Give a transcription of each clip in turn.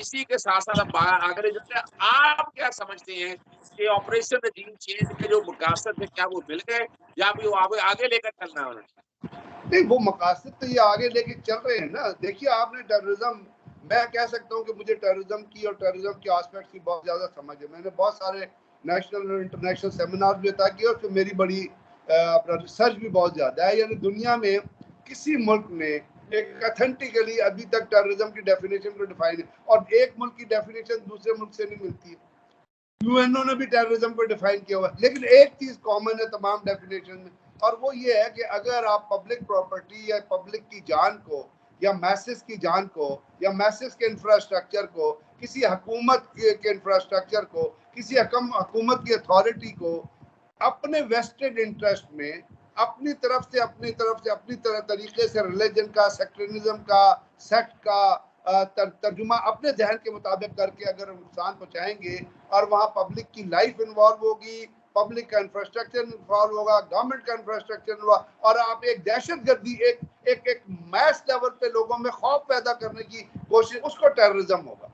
اسی کے ساتھ ساتھ اب آگے چلتے ہیں، آپ کیا سمجھتے ہیں کہ آپریشن رجیم چینج کے جو مقاصد ہے کیا وہ مل گئے یا بھی وہ آگے لے کر چلنا ہے انہوں نے؟ نہیں، وہ مقاصد تو یہ آگے لے کے چل رہے ہیں نا. دیکھیے آپ نے ٹیررزم، میں کہہ سکتا ہوں کہ مجھے ٹیررزم کی اور ٹیررزم کے آسپیکٹس کی بہت زیادہ سمجھ ہے. میں نے بہت سارے نیشنل اور انٹرنیشنل سیمینار بھی عطا کیے اور پھر میری بڑی اپنا ریسرچ بھی بہت زیادہ ہے. یعنی دنیا میں کسی ملک نے ایک اتھینٹیکلی ابھی تک ٹیررزم کی ڈیفینیشن کو ڈیفائن، اور ایک ملک کی ڈیفینیشن دوسرے ملک سے نہیں ملتی ہے. یو این او نے بھی ٹیررزم کو ڈیفائن کیا ہوا ہے، لیکن ایک چیز کامن ہے تمام ڈیفینیشن میں، اور وہ یہ ہے کہ اگر آپ پبلک پراپرٹی یا پبلک کی جان کو یا میسز کی جان کو یا میسز کے انفراسٹرکچر کو، کسی حکومت کے انفراسٹرکچر کو، کسی حکومت کی اتھارٹی کو اپنے ویسٹڈ انٹرسٹ میں اپنی طرف سے اپنی طریقے سے ریلیجن کا، سیکٹرنزم کا، سیکٹ کا ترجمہ اپنے ذہن کے مطابق کر کے اگر نقصان پہنچائیں گے، اور وہاں پبلک کی لائف انوالو ہوگی، پبلک کا انفراسٹرکچر انوالو ہوگا، گورنمنٹ کا انفراسٹرکچر انوالو، اور آپ ایک دہشت گردی ایک میس لیول پہ لوگوں میں خوف پیدا کرنے کی کوشش، اس کو ٹیررزم ہوگا.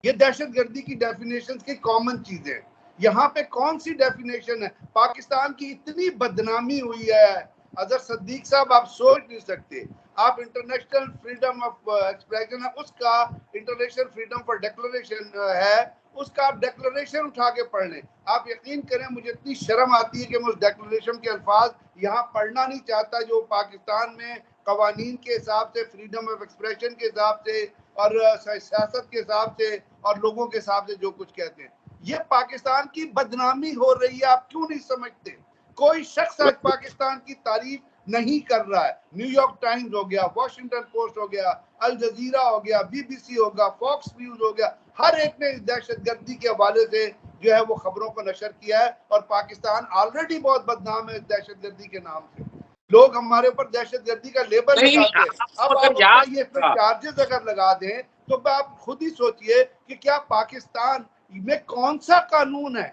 یہ دہشت گردی کی ڈیفینیشن کی کامن چیزیں. یہاں پہ کون سی ڈیفینیشن ہے؟ پاکستان کی اتنی بدنامی ہوئی ہے اظہر صدیق صاحب، آپ سوچ نہیں سکتے. آپ انٹرنیشنل فریڈم آف ایکسپریشن ہے اس کا، انٹرنیشنل فریڈم فار ڈیکلریشن ہے اس کا، آپ ڈیکلریشن اٹھا کے پڑھ لیں. آپ یقین کریں مجھے اتنی شرم آتی ہے کہ میں اس ڈیکلریشن کے الفاظ یہاں پڑھنا نہیں چاہتا جو پاکستان میں قوانین کے حساب سے، فریڈم آف ایکسپریشن کے حساب سے اور سیاست کے حساب سے اور لوگوں کے حساب سے جو کچھ کہتے ہیں. یہ پاکستان کی بدنامی ہو رہی ہے. آپ کیوں نہیں سمجھتے؟ کوئی شخص آج پاکستان کی تعریف نہیں کر رہا ہے. نیو یارک ٹائمز ہو گیا، واشنگٹن پوسٹ ہو گیا، الجزیرہ ہو گیا، بی بی سی ہوگا، فاکس نیوز ہو گیا، ہر ایک نے اس دہشت گردی کے حوالے سے جو ہے وہ خبروں کو نشر کیا ہے. اور پاکستان آلریڈی بہت بدنام ہے اس دہشت گردی کے نام سے. لوگ ہمارے اوپر دہشت گردی کا لیبل نہیں، لگاتے ہیں. آپ کو اب اگر آپ اپنا یاد یہ ہوگا، چارجز اگر لگا دیں تو آپ خود ہی سوچئے کہ کیا پاکستان میں کون سا قانون ہے،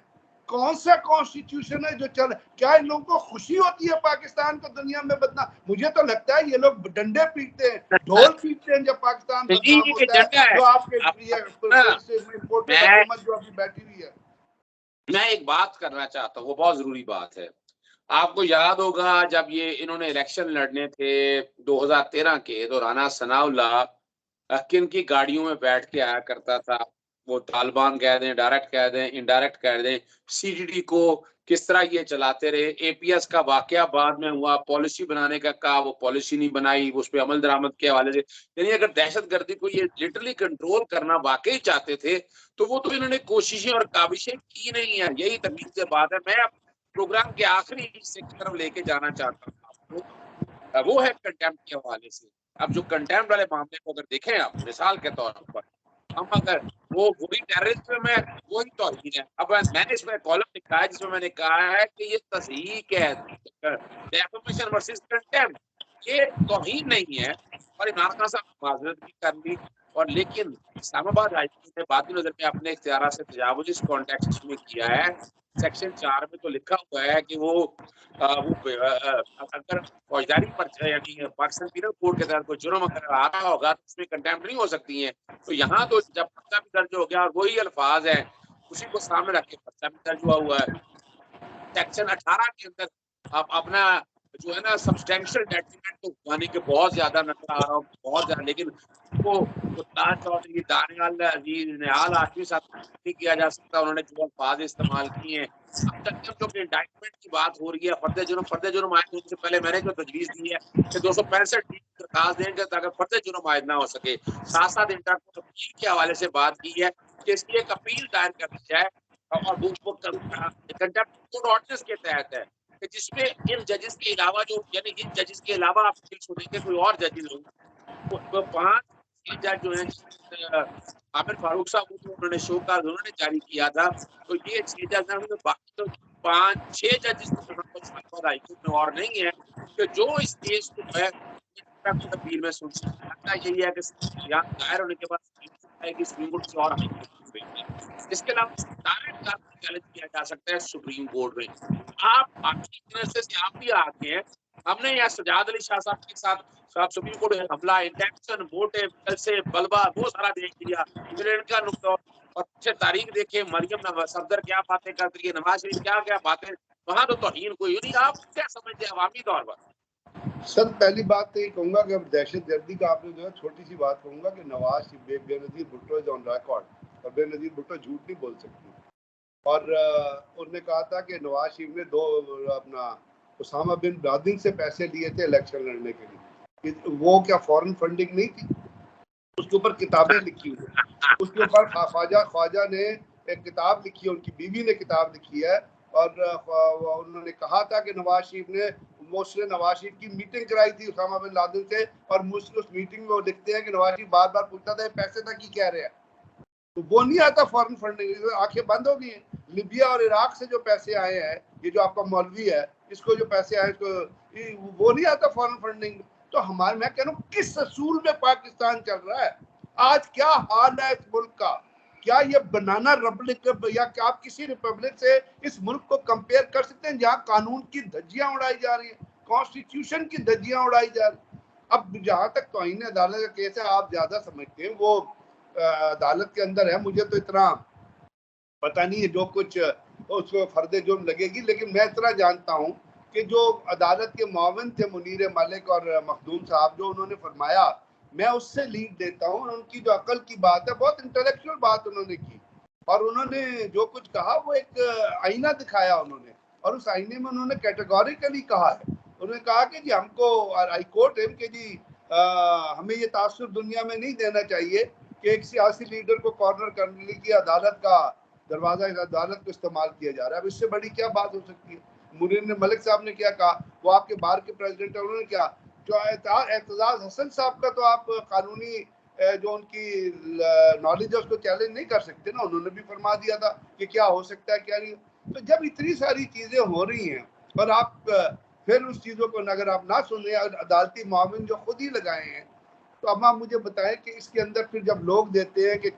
کون سا کانسٹیٹیوشن ہے جو چل، کیا ان لوگوں کو خوشی ہوتی ہے پاکستان کو دنیا میں بدنام؟ مجھے تو لگتا ہے یہ لوگ ڈنڈے پیٹتے ہیں، ڈھول پیٹتے ہیں جب پاکستان بدنام یہ ہوتا ایجنڈا ہے. ہے. جو آپ کے نا، امپورٹڈ میں حکومت جو ابھی بیٹھی ہوئی ہے. میں ایک بات کرنا چاہتا ہوں، وہ بہت ضروری بات ہے. آپ کو یاد ہوگا جب یہ انہوں نے الیکشن لڑنے تھے 2013 کے، تو رانا ثناء اللہ کن کی گاڑیوں میں بیٹھ کے آیا کرتا تھا. وہ طالبان کہہ دیں، ڈائریکٹ کہہ دیں، انڈائریکٹ کہہ دیں، سی ڈی ڈی کو کس طرح یہ چلاتے رہے. اے پی ایس کا واقعہ بعد میں ہوا، پالیسی بنانے کا کہا، وہ پالیسی نہیں بنائی، اس پہ عمل درآمد کے حوالے سے. یعنی اگر دہشت گردی کو یہ لٹرلی کنٹرول کرنا واقعی چاہتے تھے تو وہ تو انہوں نے کوششیں اور کاوشیں کی نہیں ہیں. یہی تکلیف سے بات ہے. میں پروگرام کے آخری حصے کی طرف لے کے جانا چاہتا ہوں آپ کو، وہ ہے کنٹیمپٹ کے حوالے سے. اب جو کنٹیمپٹ والے معاملے کو اگر دیکھیں آپ مثال کے طور پر، ہم اگر وہی ٹیررزم میں وہی توہین ہے. اب میں نے اس میں کالم لکھا ہے جس میں نے کہا ہے کہ یہ تضحیک ہے، ڈیفیمیشن ورسز کنٹیمپٹ، یہ توہین نہیں ہے. اور عمران خان صاحب نے معذرت بھی کر لی، اور لیکن اسلام آباد ہائی کورٹ نے باطنی نظر میں اپنے اختیارات سے تجاوز اس کانٹیکسٹ میں کیا ہے. سیکشن 4 میں تو لکھا ہوا ہے کہ وہ اگر فوجداری پر یعنی پاکستان پینل کوڈ کے تحت کوئی جرم اگر آ رہا ہوگا تو اس میں کنٹیمپٹ نہیں ہو سکتی ہیں. تو یہاں تو جب پرچہ بھی درج ہو گیا اور وہی الفاظ ہیں اسی کو سامنے رکھ کے پرچہ بھی درج ہوا ہے. سیکشن 18 کے اندر آپ اپنا جو ہے نا سبسٹینشیل ڈیٹریمنٹ تو پانی کے بہت زیادہ نظر آ رہا ہوں، بہت زیادہ، لیکن وہ تاج چودھری، دانیال عزیز، نہال ہاشمی ساتھ نہیں کیا جا سکتا. انہوں نے جو الفاظ استعمال کیے ہیں. اب تک جو کہ انڈائٹمنٹ کی بات ہو رہی ہے، فرد جرم عائد ہونے سے پہلے میں نے جو تجویز دی ہے کہ 265 درخواست دیں گے تاکہ فرد جرم عائد نہ ہو سکے. ساتھ ساتھ انٹرپول اپیل کے حوالے سے بات کی ہے کہ اس کی ایک اپیل دائر کر دی جائے، اور وہ کنٹیمپٹ آرڈیننس کے تحت ہے کہ جس میں ان ججز کے علاوہ جو یعنی ان ججز کے علاوہ آپ اپیل سنیں گے کوئی اور ججز ہوں، وہ 5 جج جو ہیں عامر فاروق صاحب کو انہوں نے شو کا انہوں نے جاری کیا تھا. تو یہ 6 جج ہیں، باقی تو 5-6 ججز ہائی کورٹ میں اور نہیں ہے کہ جو اس کیس کو ہے اپیل میں سن سکتا. یہی ہے کہ دائر ہونے کے بعد سپریم کورٹ سے اور ہائی کورٹ میں. اس کے علاوہ ڈائریکٹ چیلنج کیا جا سکتا ہے سپریم کورٹ میں. آپ بھی آگے ہیں، ہم نے یہاں سجاد علی شاہ صاحب کے ساتھ سپریم کورٹ میں حملہ انٹینشن موٹو جلسے بلبا بہت سارا دیکھ لیا، پھر ان کا نقطہ اور پیچھے تاریخ دیکھے، مریم صفدر کیا باتیں کرتی ہے، نواز شریف کیا کیا باتیں، وہاں تو توہین کوئی نہیں. آپ کیا سمجھتے ہیں عوامی طور پر؟ سر پہلی بات تو یہ کہوں گا کہ دہشت گردی کا آپ نے جو ہے چھوٹی سی بات کہوں گا کہ نواز بے نظیر بھٹو از آن ریکارڈ، اور بے نظیر بھٹو جھوٹ نہیں بول سکتی. اور انہوں نے کہا تھا کہ نواز شریف نے اپنا اسامہ بن لادن سے پیسے لیے تھے الیکشن لڑنے کے لیے. وہ کیا فورن فنڈنگ نہیں تھی؟ اس کے اوپر کتابیں لکھی ہوئی ہیں. اس کے اوپر خواجہ نے ایک کتاب لکھی ہے، ان کی بیوی نے کتاب لکھی ہے. اور انہوں نے کہا تھا کہ نواز شریف نے موسٹلی نواز شریف کی میٹنگ کرائی تھی اسامہ بن لادن سے، اور اس میٹنگ میں وہ لکھتے ہیں کہ نواز شریف بار بار پوچھتا تھا پیسے تک کی کہہ رہے ہیں. تو وہ نہیں آتا فورن فنڈنگ، آنکھیں بند ہو گئی ہیں. لیبیا اور عراق سے جو پیسے آئے ہیں، یہ جو آپ کا مولوی ہے اس کو جو پیسے آئے اس کو وہ نہیں آتا فورن فنڈنگ. تو ہمارے میں کہہ رہا ہوں کس اصول میں پاکستان چل رہا ہے آج؟ کیا حال ہے اس ملک کا؟ کیا یہ بنانا ریپبلک، یا کیا آپ کسی ریپبلک سے اس ملک کو کمپیئر کر سکتے ہیں جہاں قانون کی دھجیاں اڑائی جا رہی ہیں، کانسٹیٹیوشن کی دھجیاں اڑائی جا رہی ہیں؟ اب جہاں تک توہین عدالت کا کیس ہے، آپ زیادہ سمجھتے ہیں، وہ عدالت کے اندر ہے. مجھے تو اتنا پتہ نہیں ہے جو کچھ اس کو فرد جرم لگے گی، لیکن میں اتنا جانتا ہوں کہ جو عدالت کے معاون تھے منیر ملک اور مخدوم صاحب، جو انہوں نے فرمایا میں اس سے لیڈ دیتا ہوں. ان کی جو عقل کی بات ہے، بہت انٹلیکچوئل بات انہوں نے کی، اور انہوں نے جو کچھ کہا وہ ایک آئینہ دکھایا انہوں نے، اور اس آئینے میں انہوں نے کیٹیگوریکلی کہا ہے. انہوں نے کہا کہ جی ہم کو، آئی کوٹ ہم، کہ جی ہمیں یہ تاثر دنیا میں نہیں دینا چاہیے کہ ایک سیاسی لیڈر کو کارنر کرنے کے لیے عدالت کا دروازہ عدالت کو استعمال کیا جا رہا ہے. اب اس سے بڑی کیا بات ہو سکتی ہے؟ منیر ملک صاحب نے کیا کہا، وہ آپ کے بار کے پریزیڈنٹ ہیں، انہوں نے کیا جو اعتزاز حسن صاحب کا تو آپ قانونی جو ان کی نالج ہے اس کو چیلنج نہیں کر سکتے نا. انہوں نے بھی فرما دیا تھا کہ کیا ہو سکتا ہے کیا نہیں. تو جب اتنی ساری چیزیں ہو رہی ہیں اور آپ پھر اس چیزوں کو اگر آپ نہ سنیں، عدالتی معاون جو خود ہی لگائے ہیں، تو اب آپ مجھے بتائیں کہ اس کے اندر پھر جب لوگ دیتے ہیں کہ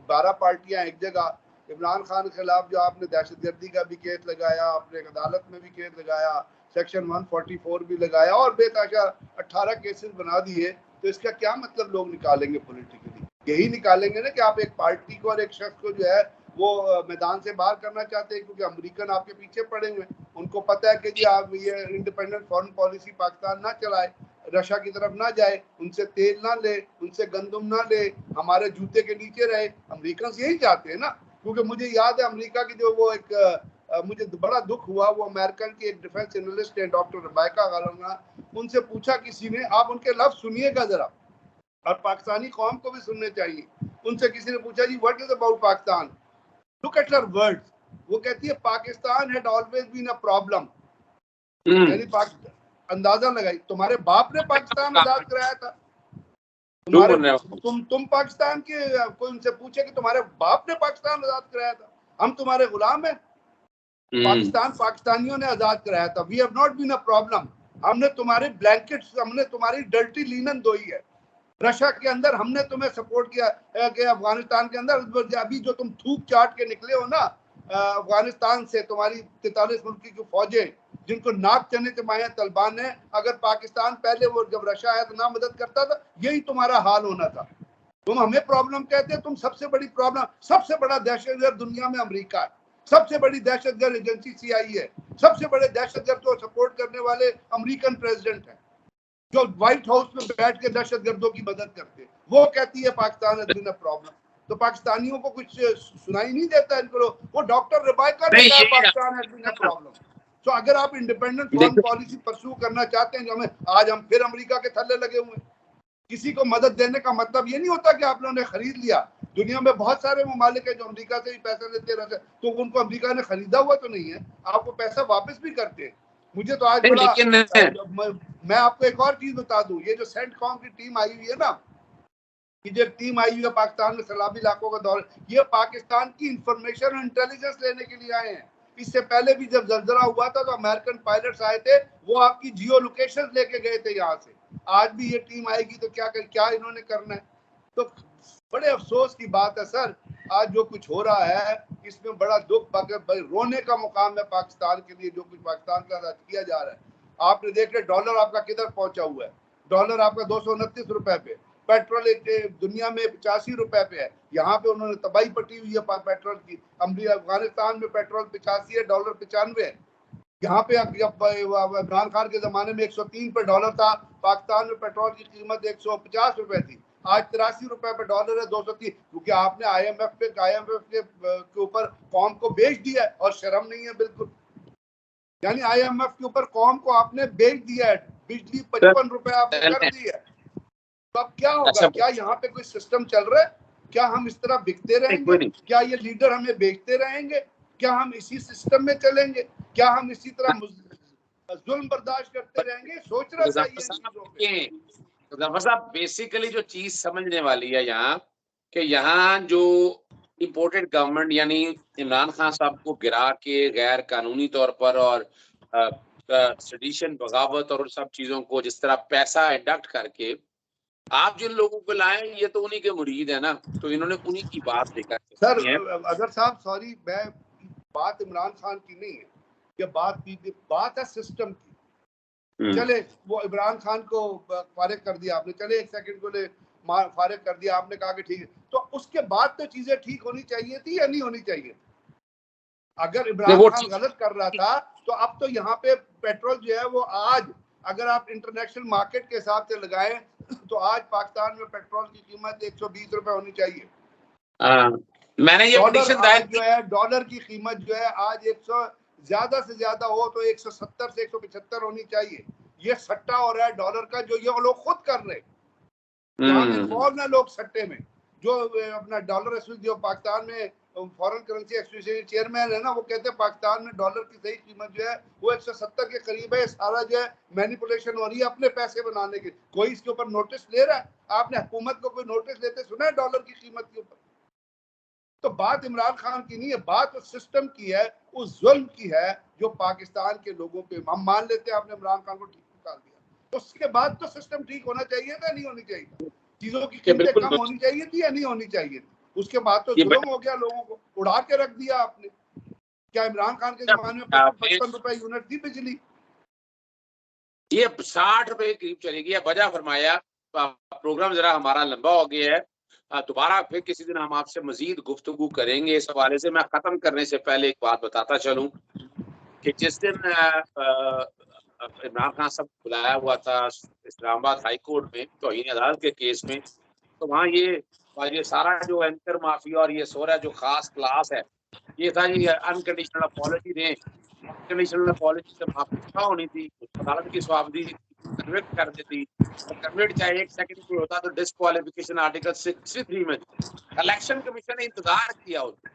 12 پارٹیاں ایک جگہ، عمران خان کے خلاف جو آپ نے دہشت گردی کا بھی کیس لگایا، آپ نے عدالت میں بھی کیس لگایا، سیکشن 144 بھی لگایا، اور بے تحاشا 18 کیسز بنا دیے، تو اس کا کیا مطلب لوگ نکالیں گے پولیٹیکلی؟ یہی نکالیں گے نا کہ آپ ایک پارٹی کو اور ایک شخص کو جو ہے وہ میدان سے باہر کرنا چاہتے ہیں، کیونکہ امریکن آپ کے پیچھے پڑے ہوئے ہیں. ان کو پتہ ہے کہ جی آپ یہ انڈیپینڈنٹ فارن پالیسی پاکستان نہ چلائے، رشیا کی طرف نہ جائے، ان سے تیل نہ لے، ان سے گندم نہ لے، ہمارے جوتے کے نیچے رہے. امریکن یہی چاہتے ہیں نا. کیونکہ مجھے یاد ہے امریکہ کی جو وہ ایک مجھے بڑا دکھ ہوا، وہ امریکن کی ایک ڈیفینس انالسٹ ہیں ڈاکٹر ربیکا غالمنا، ان سے پوچھا کسی نے، آپ ان کے لفظ سنیے گا ذرا، اور پاکستانی قوم کو بھی سننے چاہیے. ان سے کسی نے پوچھا جی what is about Pakistan, look at her words. وہ کہتی ہے Pakistan had always been a problem. یعنی اندازہ لگائی، تمہارے باپ نے پاکستان آزاد کرایا تھا، تم پاکستان کے، کوئی ان سے پوچھے کہ تمہارے باپ نے پاکستان آزاد کرایا تھا، ہم تمہارے غلام ہیں. پاکستان پاکستانیوں نے آزاد کرایا تھا. We have not been a problem. ہم نے تمہارے بلینکٹس، ہم نے تمہاری ڈرٹی لینن دھوئی ہے. رشیا کے اندر ہم نے تمہیں سپورٹ کیا کہ افغانستان کے اندر ابھی جو تم تھوک چاٹ کے نکلے ہو نا افغانستان سے، تمہاری 43 ملکی کی فوجیں جن کو ناک چنے چمائے طالبان نے، اگر پاکستان پہلے وہ جب رشیا آیا تو نہ مدد کرتا تھا، یہی تمہارا حال ہونا تھا. تم ہمیں پرابلم کہتے ہیں، تم سب سے بڑی پرابلم، سب سے بڑا دہشت گرد دنیا میں امریکہ ہے، سب سے بڑی دہشت گرد ایجنسی CIA ہے، سب سے بڑے دہشت گرد کو سپورٹ کرنے والے امریکن پریزیڈنٹ ہیں جو وائٹ ہاؤس میں بیٹھ کے دہشت گردوں کی مدد کرتے. وہ کہتی ہے Pakistan has been a problem. تو پاکستانیوں کو کچھ سنائی نہیں دیتا ان کو. وہ ڈاکٹر ربیکا نے کہا Pakistan has been a problem. تو اگر آپ انڈیپینڈنٹ فارن پالیسی پرسو کرنا چاہتے ہیں، جو ہم پھر امریکہ کے تھلے لگے ہوئے ہیں. کسی کو مدد دینے کا مطلب یہ نہیں ہوتا کہ آپ نے خرید لیا. دنیا میں بہت سارے ممالک ہیں جو امریکہ سے ہی پیسے لیتے رہتے، تو ان کو امریکہ نے خریدا ہوا تو نہیں ہے، آپ کو پیسہ واپس بھی کرتے ہیں. مجھے تو آج بڑا، میں آپ کو ایک اور چیز بتا دوں، یہ جو سینٹ کام کی ٹیم آئی ہوئی ہے نا، یہ جو ٹیم آئی ہوئی ہے پاکستان میں سیلابی علاقوں کا دور، یہ پاکستان کی انفارمیشن اور انٹیلیجنس لینے کے لیے آئے ہیں. اس سے پہلے بھی جب زلزلہ ہوا تھا تو امریکن پائلٹس آئے تھے، وہ آپ کی جیو لوکیشن لے کے گئے تھے یہاں سے. آج بھی یہ ٹیم آئے گی تو کیا انہوں نے کرنا ہے؟ تو بڑے افسوس کی بات ہے سر، آج جو کچھ ہو رہا ہے اس میں بڑا دکھ، رونے کا مقام ہے پاکستان کے لیے جو کچھ پاکستان کا کیا جا رہا ہے. آپ نے دیکھ لیا ڈالر آپ کا کدھر پہنچا ہوا ہے. ڈالر آپ کا 229 روپے پہ, پیٹرول دنیا میں 85 روپے پہ ہے. یہاں پہ انہوں نے تباہی پٹی ہوئی ہے پیٹرول کی. افغانستان میں پیٹرول 85 ہے, ڈالر 95 ہے. یہاں پہ عمران خان کے زمانے میں 103 پہ ڈالر تھا, پاکستان میں پیٹرول کی قیمت 150 روپے تھی. آج 83 روپے پہ ڈالر ہے, 230, کیونکہ آپ نے آئی ایم ایف کے اوپر قوم کو بیچ دیا ہے, اور شرم نہیں ہے بالکل. یعنی آئی ایم ایف کے اوپر قوم کو آپ نے بیچ دیا ہے, بجلی 55 روپے آپ نے کر دی ہے. تو اب کیا ہوگا؟ کیا یہاں پہ کوئی سسٹم چل رہا ہے؟ کیا ہم اس طرح بکتے رہیں گے؟ کیا یہ لیڈر ہمیں بیچتے رہیں گے؟ کیا ہم اسی سسٹم میں چلیں گے؟ کیا ہم اسی طرح ظلم برداشت کرتے رہیں گے؟ سوچنا چاہیے. ظفر صاحب بیسیکلی جو چیز سمجھنے والی ہے یہاں, کہ یہاں جو امپورٹڈ گورنمنٹ یعنی عمران خان صاحب کو گرا کے غیر قانونی طور پر اور سیڈیشن بغاوت اور سب چیزوں کو جس طرح پیسہ انڈکٹ کر کے آپ جن لوگوں کو لائیں, یہ تو انہی کے مرید ہیں نا, تو انہوں نے انہی کی بات لے کر سر اظہر صاحب سوری, میں بات عمران خان کی نہیں ہے, یہ بات ہے سسٹم کی. چلے وہ عمران خان کو فارغ کر دیا آپ نے, چلے ایک سیکنڈ کو لے فارغ کر دیا آپ نے, کہا کہ ٹھیک ہے, تو اس کے بعد تو چیزیں ٹھیک ہونی چاہیے تھی یا نہیں ہونی چاہیے؟ اگر عمران خان غلط کر رہا تھا تو اب تو یہاں پہ پیٹرول جو ہے وہ آج اگر آپ انٹرنیشنل مارکیٹ کے حساب سے لگائیں تو آج پاکستان میں پیٹرول کی قیمت 120 روپے ہونی چاہیے. میں نے یہ پٹیشن دائر جو ہے ڈالر کی قیمت جو ہے آج 100 زیادہ سے زیادہ ہو تو 170 سے 175 ہونی چاہیے. یہ سٹا ہو رہا ہے ڈالر کا, جو یہ لوگ خود کر رہے, جہاں انفارم ہے لوگ سٹے میں. جو اپنا ڈالر جو پاکستان میں فارن کرنسی ایسوسیشن چیئرمین ہے نا, وہ کہتے ہیں پاکستان میں ڈالر کی صحیح قیمت جو ہے وہ 170 کے قریب ہے. سارا جو ہے مینیپولیشن ہو رہی ہے اپنے پیسے بنانے کی. کوئی اس کے اوپر نوٹس لے رہا ہے؟ آپ نے حکومت کو کوئی نوٹس لیتے سنا ہے ڈالر کی قیمت کے اوپر؟ تو بات عمران خان کی نہیں ہے, بات اس سسٹم کی ہے, اس ظلم کی ہے جو پاکستان کے لوگوں پہ. ہم مان لیتے ہیں آپ نے عمران خان کو ٹھیک نکال دیا, اس کے بعد تو سسٹم ٹھیک ہونا چاہیے تھا, نہیں ہونی چاہیے؟ چیزوں کی قیمتیں کم ہونی چاہیے تھی یا نہیں ہونی چاہیے تھی؟ اس کے بعد تو ظلم ہو گیا, لوگوں کو اڑا کے رکھ دیا آپ نے. کیا عمران خان کے زمانے میں 55 روپے یونٹ تھی بجلی؟ یہ 60 روپے کے قریب چلے گی. وجہ فرمایا, پروگرام ذرا ہمارا لمبا ہو گیا ہے, دوبارہ پھر کسی دن ہم آپ سے مزید گفتگو کریں گے اس حوالے سے. میں ختم کرنے سے پہلے ایک بات بتاتا چلوں کہ جس دن عمران خان صاحب بلایا ہوا تھا اسلام آباد ہائی کورٹ میں توہین عدالت کے کیس میں, تو وہاں یہ سارا جو اینکر مافیا اور یہ سورا جو خاص کلاس ہے, یہ تھا یہ انکنڈیشنل اپالوجی دیں. انکنڈیشنل اپالوجی سے معافی ہونی تھی, عدالت کی صوابدید کنوکٹ کر دیتی, اور کنوکٹ چاہے ایک سیکنڈ کوئی ہوتا تو ڈسکوالیفیکیشن آرٹیکل 63 میں. الیکشن کمیشن نے انتظار کیا ہوتا,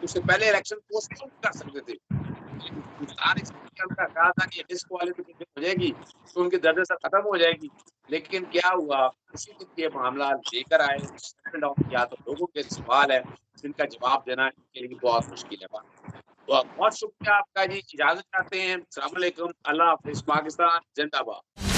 اس سے پہلے الیکشن پوسٹ پون کر سکتے تھے. کہا تھا کہ ڈسکوالیفیکیشن ہو جائے گی تو ان کی درد سے ختم ہو جائے گی, لیکن کیا ہوا, اسی دن یہ معاملہ لے کر آئے, سیٹل ڈاؤن کیا. تو لوگوں کے سوال ہے جن کا جواب دینا ان کے لیے بہت مشکل ہے. بہت شکریہ آپ کا جی, اجازت چاہتے ہیں. السلام علیکم, اللہ حافظ. پاکستان زندہ باد.